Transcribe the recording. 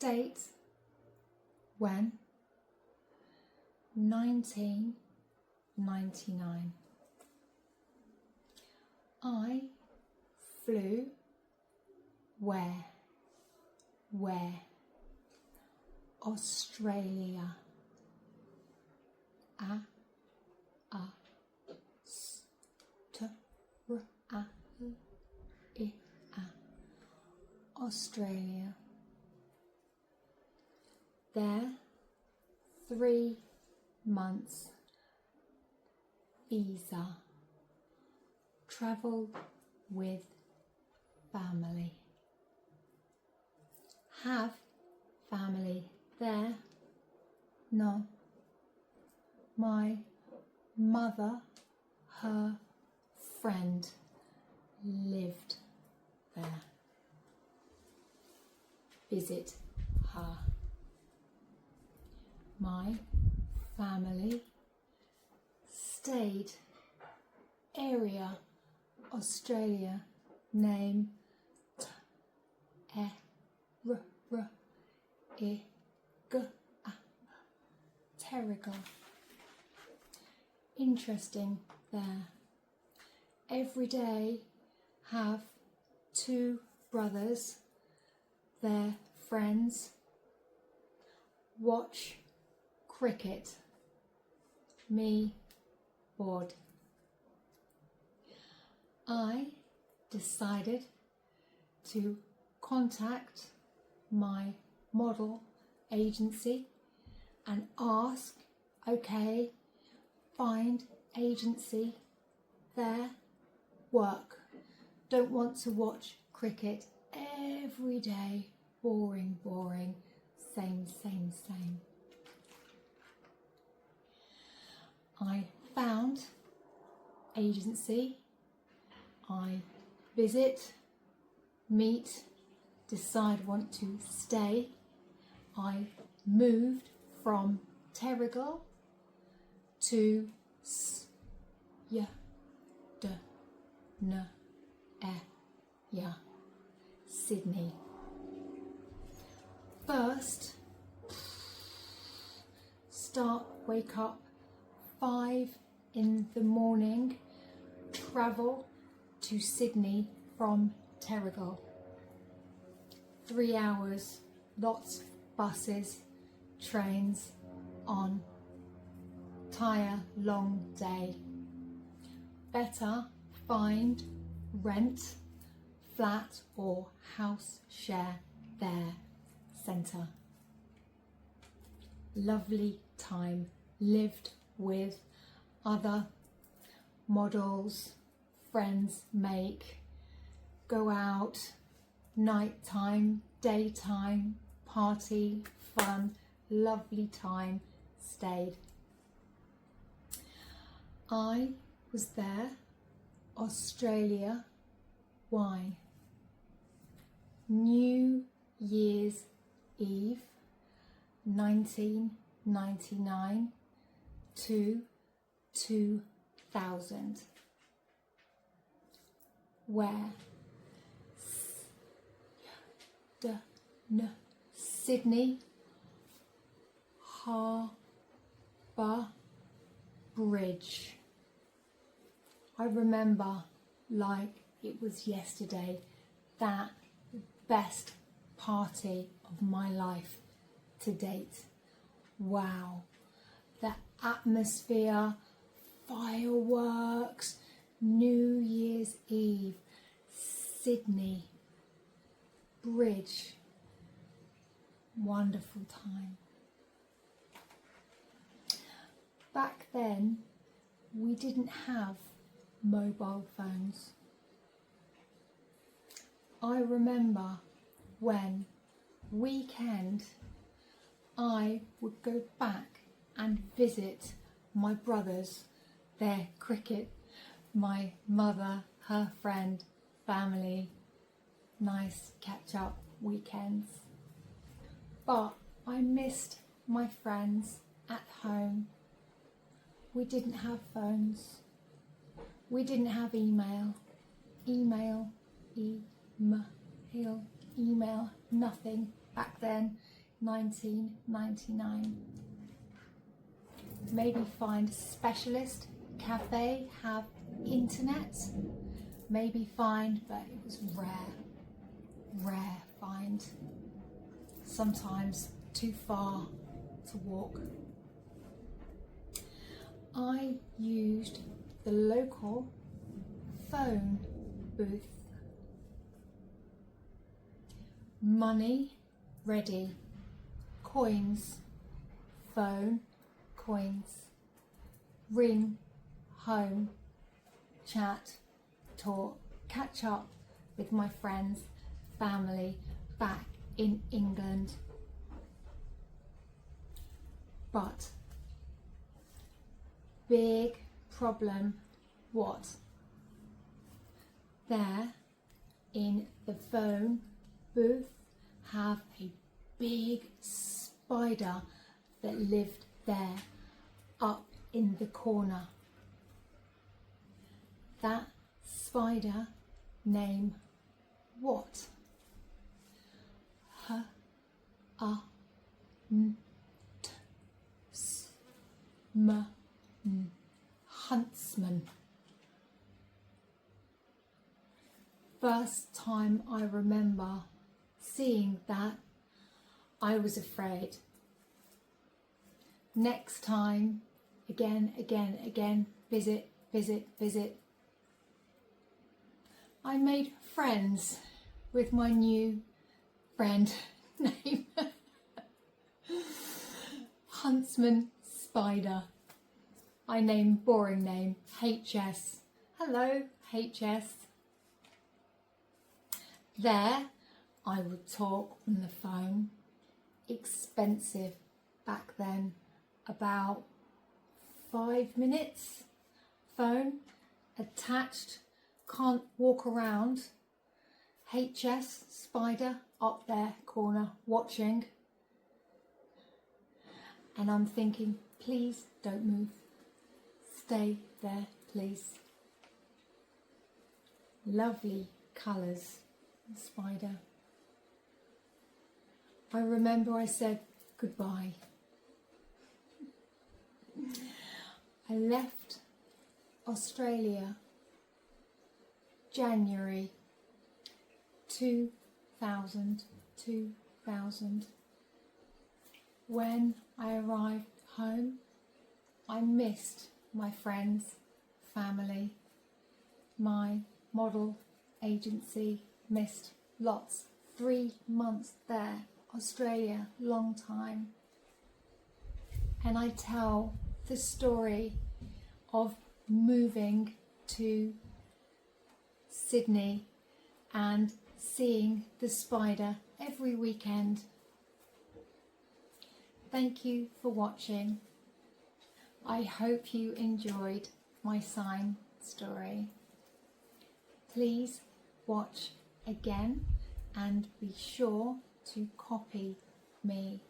date when? 1999. I flew where? Australia. Australia. There, 3 months. Visa. Travel with family. Have family there? No. My mother, her friend, lived there. Visit her. My family stayed. Area, Australia. Name, Terrigal. Interesting there. Every day have 2 brothers, their friends, watch cricket. Me, bored. I decided to contact my model agency and ask, okay, find agency there, work. Don't want to watch cricket every day. Boring, same. I found agency. I visit, meet, decide want to stay. I moved from Terrigal to Sydney. First, wake up 5 in the morning, travel to Sydney from Terrigal. 3 hours, lots of buses, trains on. Tire long day. Better find rent, flat or house share there, centre. Lovely time. Lived with other models, friends make, go out, night time, daytime, party, fun, lovely time, stayed. I was there, Australia. Why? New Year's Eve, 1999 to 2000. Where? Sydney Harbour Bridge. I remember like it was yesterday, that best party of my life to date. Wow, the atmosphere, fireworks, New Year's Eve, Sydney Bridge, wonderful time. Back then, we didn't have mobile phones. I remember when weekend I would go back and visit my brothers, their cricket, my mother, her friend, family, nice catch up weekends. But I missed my friends at home. We didn't have phones. We didn't have email, nothing. back then, 1999. Maybe find a specialist cafe, have internet. Maybe find, but it was rare find. Sometimes too far to walk. I used the local phone booth. Money ready, coins, phone, coins, ring, home, chat, talk, catch up with my friends, family back in England. But big problem, what? There in the phone booth have a big spider that lived there up in the corner. That spider name what? Huntsman. First time I remember seeing that, I was afraid. Next time, again, visit. I made friends with my new friend name Huntsman Spider. I named boring name HS. Hello HS. There I would talk on the phone. Expensive back then, about 5 minutes. Phone attached, can't walk around. HS Spider up there corner watching, and I'm thinking, please don't move, stay there please. Lovely colours, spider. I remember I said goodbye. I left Australia January 2000. When I arrived home, I missed my friends, family, my model agency, missed lots. 3 months there, Australia, long time. And I tell the story of moving to Sydney and seeing the spider every weekend. Thank you for watching. I hope you enjoyed my sign story. Please watch again and be sure to copy me.